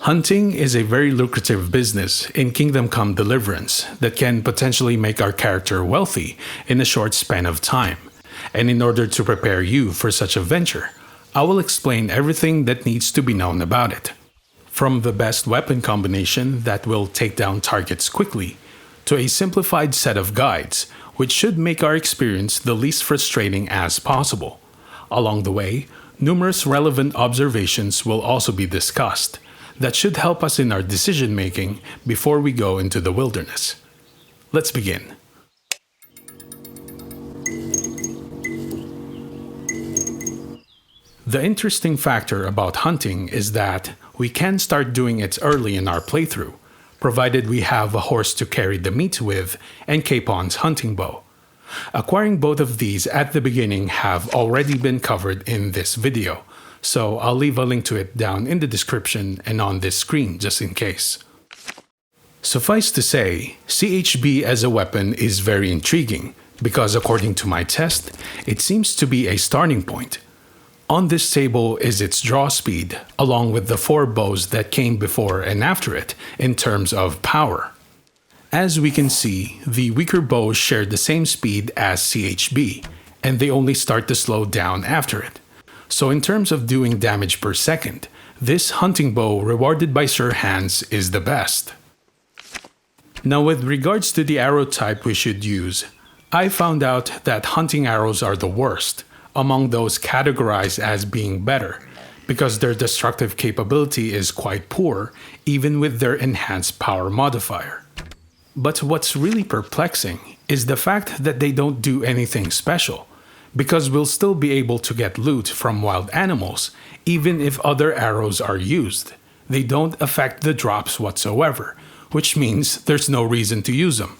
Hunting is a very lucrative business in Kingdom Come Deliverance that can potentially make our character wealthy in a short span of time. And in order to prepare you for such a venture, I will explain everything that needs to be known about it. From the best weapon combination that will take down targets quickly, to a simplified set of guides which should make our experience the least frustrating as possible. Along the way, numerous relevant observations will also be discussed that should help us in our decision making before we go into the wilderness. Let's begin. The interesting factor about hunting is that we can start doing it early in our playthrough, provided we have a horse to carry the meat with and Capon's hunting bow. Acquiring both of these at the beginning have already been covered in this video, so I'll leave a link to it down in the description and on this screen just in case. Suffice to say, CHB as a weapon is very intriguing because according to my test, it seems to be a starting point. On this table is its draw speed, along with the 4 bows that came before and after it in terms of power. As we can see, the weaker bows share the same speed as CHB, and they only start to slow down after it. So in terms of doing damage per second, this hunting bow rewarded by Sir Hans is the best. Now with regards to the arrow type we should use, I found out that hunting arrows are the worst among those categorized as being better, because their destructive capability is quite poor even with their enhanced power modifier. But what's really perplexing is the fact that they don't do anything special, because we'll still be able to get loot from wild animals even if other arrows are used. They don't affect the drops whatsoever, which means there's no reason to use them.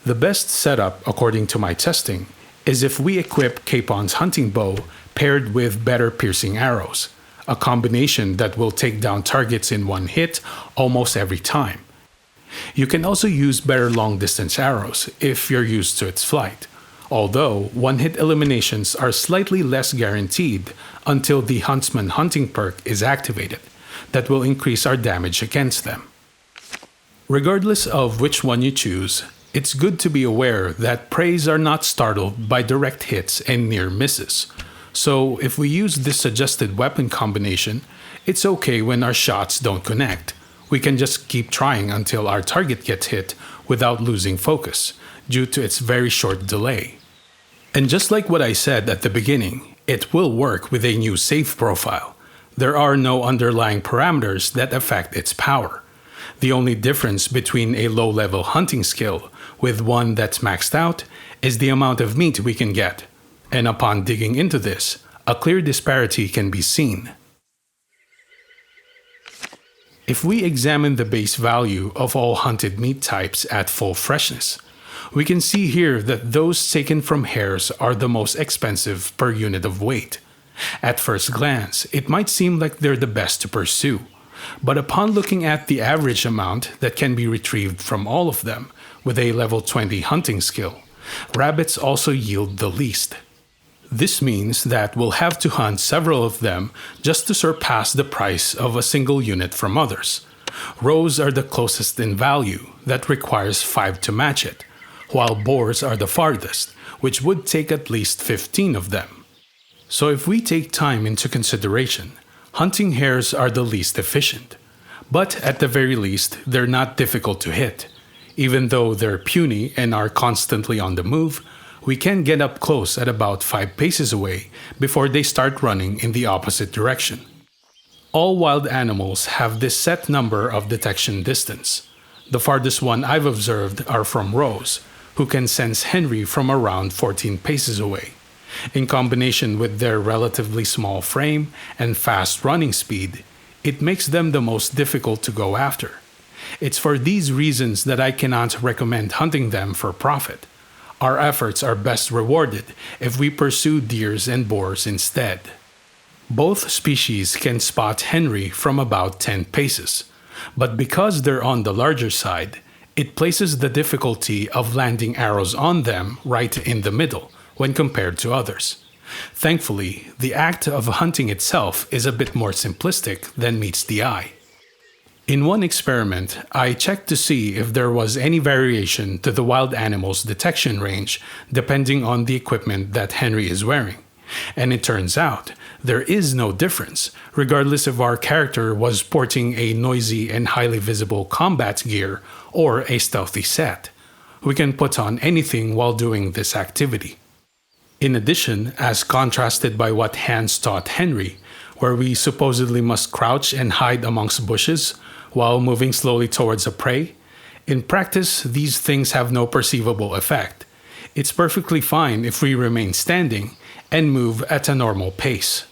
The best setup, according to my testing, is if we equip Capon's hunting bow paired with better piercing arrows, a combination that will take down targets in one hit almost every time. You can also use better long-distance arrows if you're used to its flight, although one-hit eliminations are slightly less guaranteed until the Huntsman hunting perk is activated, that will increase our damage against them. Regardless of which one you choose, it's good to be aware that preys are not startled by direct hits and near misses. So if we use this suggested weapon combination, it's okay when our shots don't connect. We can just keep trying until our target gets hit without losing focus, due to its very short delay. And just like what I said at the beginning, it will work with a new save profile. There are no underlying parameters that affect its power. The only difference between a low-level hunting skill with one that's maxed out is the amount of meat we can get. And upon digging into this, a clear disparity can be seen. If we examine the base value of all hunted meat types at full freshness, we can see here that those taken from hares are the most expensive per unit of weight. At first glance, it might seem like they're the best to pursue, but upon looking at the average amount that can be retrieved from all of them with a level 20 hunting skill, rabbits also yield the least. This means that we'll have to hunt several of them just to surpass the price of a single unit from others. Roes are the closest in value, that requires 5 to match it, while boars are the farthest, which would take at least 15 of them. So if we take time into consideration, hunting hares are the least efficient. But at the very least, they're not difficult to hit. Even though they're puny and are constantly on the move, we can get up close at about 5 paces away before they start running in the opposite direction. All wild animals have this set number of detection distance. The farthest one I've observed are from roes, who can sense Henry from around 14 paces away. In combination with their relatively small frame and fast running speed, it makes them the most difficult to go after. It's for these reasons that I cannot recommend hunting them for profit. Our efforts are best rewarded if we pursue deers and boars instead. Both species can spot Henry from about 10 paces, but because they're on the larger side, it places the difficulty of landing arrows on them right in the middle when compared to others. Thankfully, the act of hunting itself is a bit more simplistic than meets the eye. In one experiment, I checked to see if there was any variation to the wild animal's detection range depending on the equipment that Henry is wearing. And it turns out there is no difference, regardless if our character was sporting a noisy and highly visible combat gear or a stealthy set. We can put on anything while doing this activity. In addition, as contrasted by what Hans taught Henry, where we supposedly must crouch and hide amongst bushes while moving slowly towards a prey, in practice these things have no perceivable effect. It's perfectly fine if we remain standing and move at a normal pace.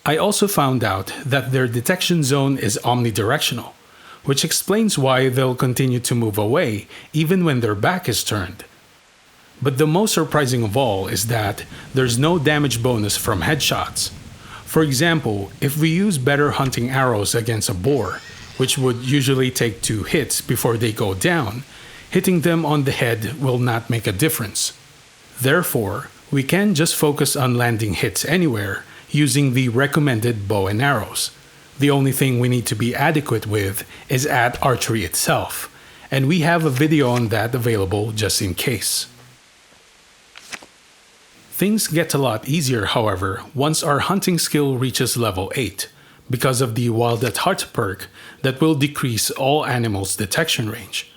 I also found out that their detection zone is omnidirectional, which explains why they'll continue to move away even when their back is turned. But the most surprising of all is that there's no damage bonus from headshots. For example, if we use better hunting arrows against a boar, which would usually take 2 hits before they go down, hitting them on the head will not make a difference. Therefore, we can just focus on landing hits anywhere using the recommended bow and arrows. The only thing we need to be adequate with is at archery itself, and we have a video on that available just in case. Things get a lot easier, however, once our hunting skill reaches level 8, because of the Wild at Heart perk that will decrease all animals' detection range.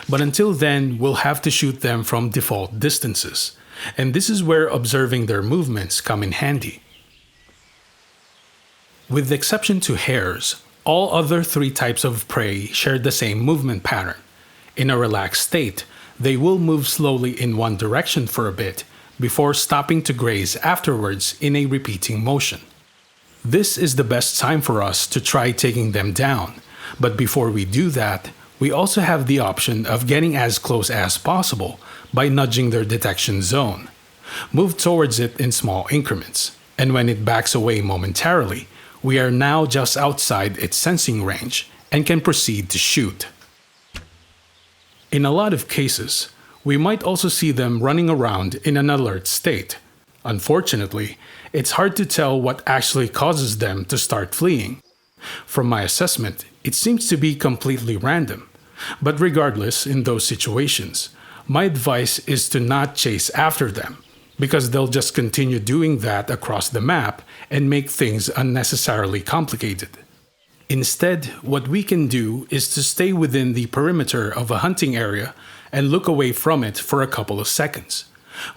But until then, we'll have to shoot them from default distances, and this is where observing their movements come in handy. With the exception to hares, all other 3 types of prey share the same movement pattern. In a relaxed state, they will move slowly in one direction for a bit, before stopping to graze afterwards in a repeating motion. This is the best time for us to try taking them down, but before we do that, we also have the option of getting as close as possible by nudging their detection zone. Move towards it in small increments, and when it backs away momentarily, we are now just outside its sensing range and can proceed to shoot. In a lot of cases, we might also see them running around in an alert state. Unfortunately, it's hard to tell what actually causes them to start fleeing. From my assessment, it seems to be completely random. But regardless, in those situations, my advice is to not chase after them, because they'll just continue doing that across the map and make things unnecessarily complicated. Instead, what we can do is to stay within the perimeter of a hunting area and look away from it for a couple of seconds.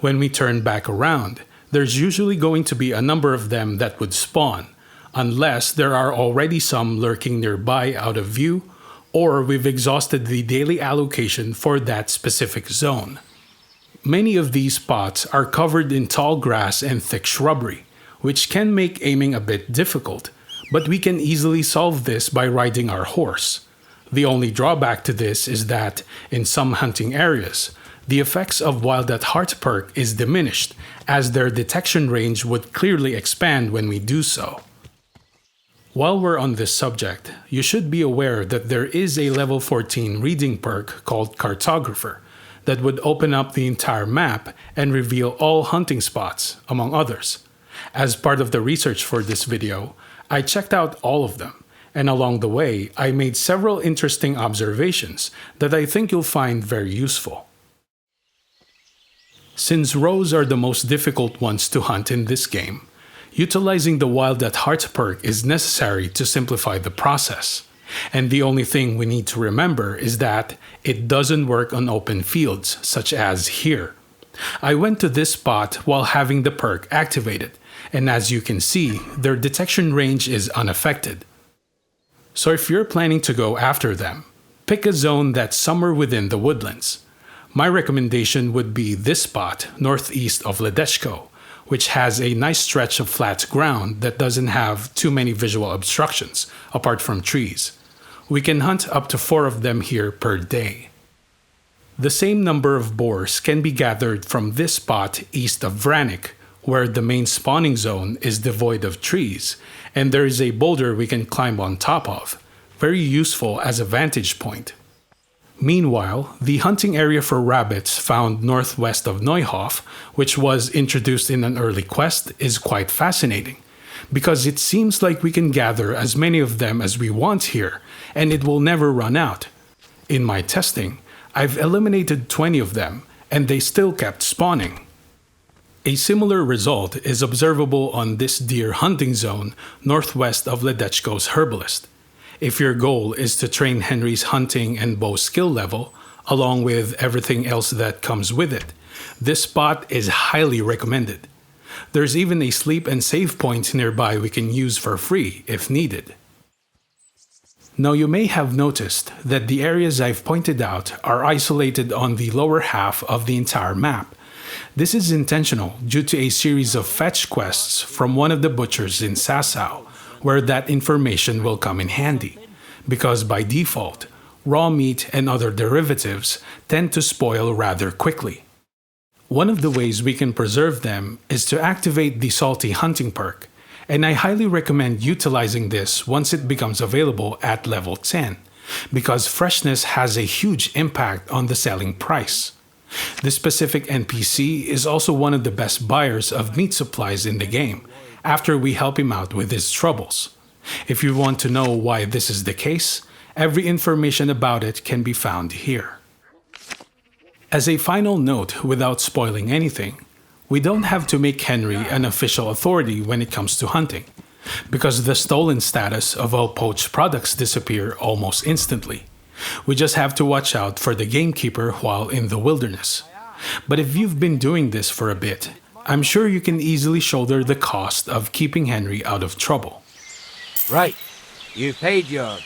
When we turn back around, there's usually going to be a number of them that would spawn, unless there are already some lurking nearby out of view, or we've exhausted the daily allocation for that specific zone. Many of these spots are covered in tall grass and thick shrubbery, which can make aiming a bit difficult, but we can easily solve this by riding our horse. The only drawback to this is that, in some hunting areas, the effects of Wild at Heart perk is diminished, as their detection range would clearly expand when we do so. While we're on this subject, you should be aware that there is a level 14 reading perk called Cartographer that would open up the entire map and reveal all hunting spots, among others. As part of the research for this video, I checked out all of them, and along the way, I made several interesting observations that I think you'll find very useful. Since rows are the most difficult ones to hunt in this game, utilizing the Wild at Heart perk is necessary to simplify the process. And the only thing we need to remember is that it doesn't work on open fields, such as here. I went to this spot while having the perk activated, and as you can see, their detection range is unaffected. So if you're planning to go after them, pick a zone that's somewhere within the woodlands. My recommendation would be this spot northeast of Ledechko, which has a nice stretch of flat ground that doesn't have too many visual obstructions, apart from trees. We can hunt up to 4 of them here per day. The same number of boars can be gathered from this spot east of Vranik, where the main spawning zone is devoid of trees, and there is a boulder we can climb on top of, very useful as a vantage point. Meanwhile, the hunting area for rabbits found northwest of Neuhof, which was introduced in an early quest, is quite fascinating, because it seems like we can gather as many of them as we want here, and it will never run out. In my testing, I've eliminated 20 of them, and they still kept spawning. A similar result is observable on this deer hunting zone northwest of Ledechko's Herbalist. If your goal is to train Henry's hunting and bow skill level, along with everything else that comes with it, this spot is highly recommended. There's even a sleep and save point nearby we can use for free if needed. Now you may have noticed that the areas I've pointed out are isolated on the lower half of the entire map. This is intentional due to a series of fetch quests from one of the butchers in Sasau, where that information will come in handy, because by default, raw meat and other derivatives tend to spoil rather quickly. One of the ways we can preserve them is to activate the salty hunting perk, and I highly recommend utilizing this once it becomes available at level 10, because freshness has a huge impact on the selling price. This specific NPC is also one of the best buyers of meat supplies in the game, after we help him out with his troubles. If you want to know why this is the case, every information about it can be found here. As a final note, without spoiling anything, we don't have to make Henry an official authority when it comes to hunting, because the stolen status of all poached products disappear almost instantly. We just have to watch out for the gamekeeper while in the wilderness. But if you've been doing this for a bit, I'm sure you can easily shoulder the cost of keeping Henry out of trouble. Right. You've paid your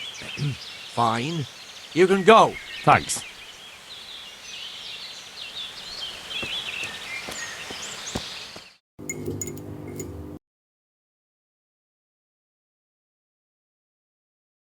fine. You can go. Thanks.